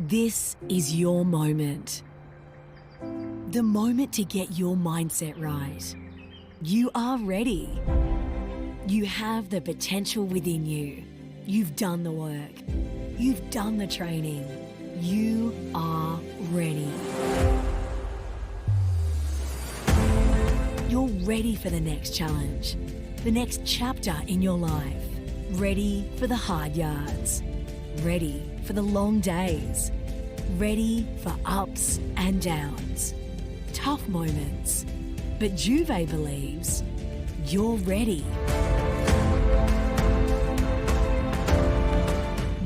This is your moment. The moment to get your mindset right. You are ready. You have the potential within you. You've done the work. You've done the training. You are ready. You're ready for the next challenge, the next chapter in your life. Ready for the hard yards. Ready for the long days. Ready for ups and downs. Tough moments. But Juv'ae believes you're ready.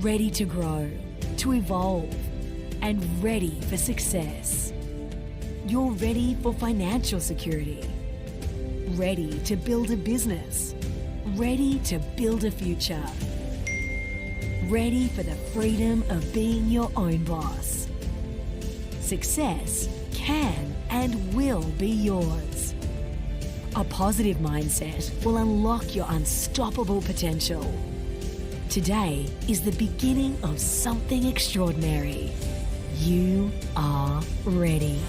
Ready to grow, to evolve, and ready for success. You're ready for financial security. Ready to build a business. Ready to build a future. Ready for the freedom of being your own boss. Success can and will be yours. A positive mindset will unlock your unstoppable potential. Today is the beginning of something extraordinary. You are ready.